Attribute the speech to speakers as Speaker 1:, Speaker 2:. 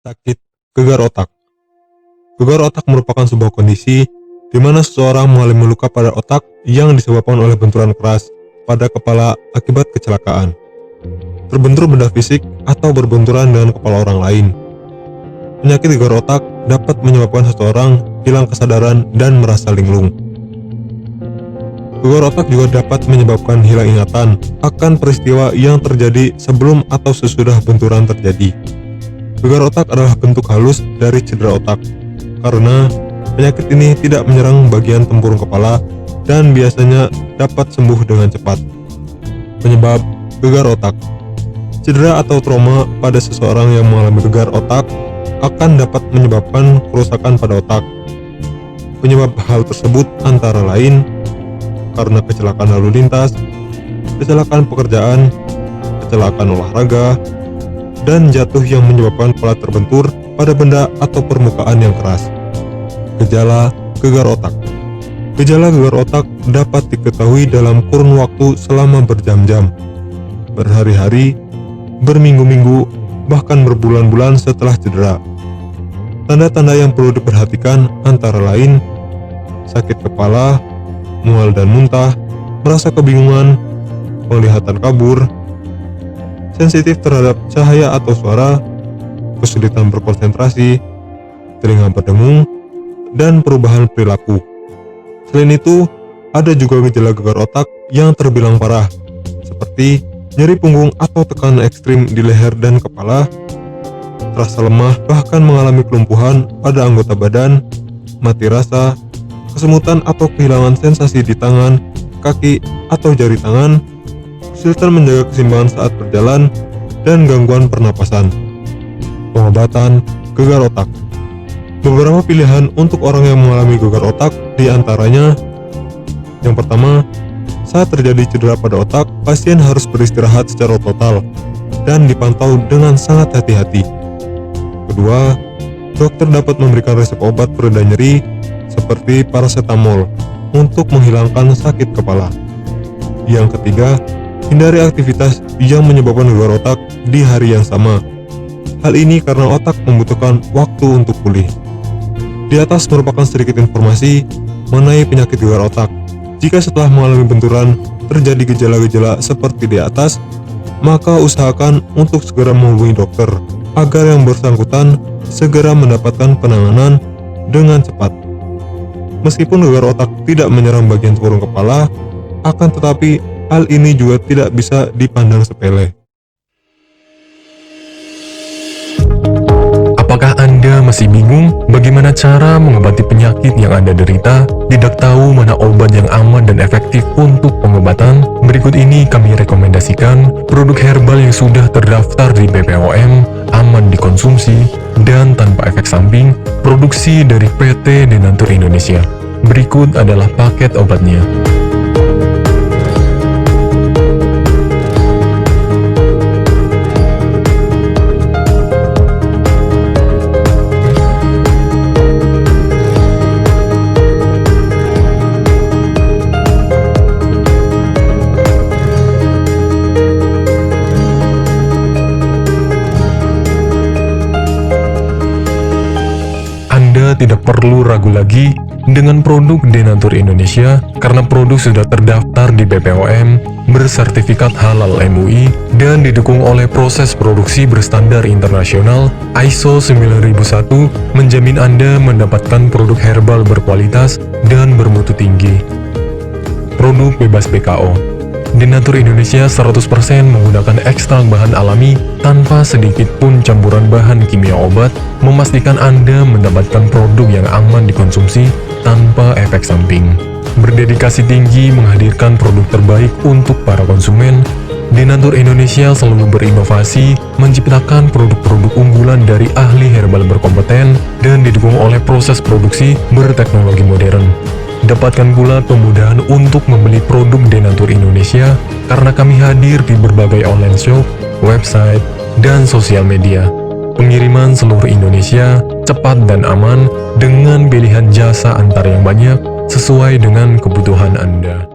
Speaker 1: Sakit gegar otak. Gegar otak merupakan sebuah kondisi di mana seseorang mengalami luka pada otak yang disebabkan oleh benturan keras pada kepala akibat kecelakaan, terbentur benda fisik, atau berbenturan dengan kepala orang lain. Penyakit gegar otak dapat menyebabkan seseorang hilang kesadaran dan merasa linglung. Gegar otak juga dapat menyebabkan hilang ingatan akan peristiwa yang terjadi sebelum atau sesudah benturan terjadi. Gegar otak adalah bentuk halus dari cedera otak, karena penyakit ini tidak menyerang bagian tempurung kepala dan biasanya dapat sembuh dengan cepat. Penyebab gegar otak. Cedera atau trauma pada seseorang yang mengalami gegar otak akan dapat menyebabkan kerusakan pada otak. Penyebab hal tersebut antara lain karena kecelakaan lalu lintas, kecelakaan pekerjaan, kecelakaan olahraga, dan jatuh yang menyebabkan kepala terbentur pada benda atau permukaan yang keras. Gejala gegar otak. Gejala gegar otak dapat diketahui dalam kurun waktu selama berjam-jam, berhari-hari, berminggu-minggu, bahkan berbulan-bulan setelah cedera. Tanda-tanda yang perlu diperhatikan antara lain sakit kepala, mual dan muntah, merasa kebingungan, penglihatan kabur, sensitif terhadap cahaya atau suara, kesulitan berkonsentrasi, telinga berdengung, dan perubahan perilaku. Selain itu, ada juga gejala gegar otak yang terbilang parah, seperti nyeri punggung atau tekanan ekstrim di leher dan kepala, rasa lemah bahkan mengalami kelumpuhan pada anggota badan, mati rasa, kesemutan atau kehilangan sensasi di tangan, kaki, atau jari tangan, kesulitan menjaga keseimbangan saat berjalan, dan gangguan pernapasan. Pengobatan gegar otak. Beberapa pilihan untuk orang yang mengalami gegar otak diantaranya: yang pertama, saat terjadi cedera pada otak, pasien harus beristirahat secara total dan dipantau dengan sangat hati-hati. Kedua, dokter dapat memberikan resep obat pereda nyeri seperti paracetamol untuk menghilangkan sakit kepala. Yang ketiga, hindari aktivitas yang menyebabkan gegar otak di hari yang sama. Hal ini karena otak membutuhkan waktu untuk pulih. Di atas merupakan sedikit informasi mengenai penyakit gegar otak. Jika setelah mengalami benturan terjadi gejala-gejala seperti di atas, maka usahakan untuk segera menghubungi dokter agar yang bersangkutan segera mendapatkan penanganan dengan cepat. Meskipun gegar otak tidak menyerang bagian tempurung kepala, akan tetapi hal ini juga tidak bisa dipandang sepele.
Speaker 2: Apakah Anda masih bingung bagaimana cara mengobati penyakit yang Anda derita? Tidak tahu mana obat yang aman dan efektif untuk pengobatan? Berikut ini kami rekomendasikan produk herbal yang sudah terdaftar di BPOM, aman dikonsumsi, dan tanpa efek samping, produksi dari PT Denatur Indonesia. Berikut adalah paket obatnya. Anda tidak perlu ragu lagi dengan produk Denatur Indonesia karena produk sudah terdaftar di BPOM, bersertifikat halal MUI, dan didukung oleh proses produksi berstandar internasional ISO 9001, menjamin Anda mendapatkan produk herbal berkualitas dan bermutu tinggi. Produk bebas BKO. Denatur Indonesia 100% menggunakan ekstrak bahan alami tanpa sedikit pun campuran bahan kimia obat, memastikan Anda mendapatkan produk yang aman dikonsumsi tanpa efek samping. Berdedikasi tinggi menghadirkan produk terbaik untuk para konsumen, Denatur Indonesia selalu berinovasi, menciptakan produk-produk unggulan dari ahli herbal berkompeten dan didukung oleh proses produksi berteknologi modern. Dapatkan pula kemudahan untuk membeli produk Denatur Indonesia karena kami hadir di berbagai online shop, website, dan sosial media. Pengiriman seluruh Indonesia cepat dan aman dengan pilihan jasa antar yang banyak sesuai dengan kebutuhan Anda.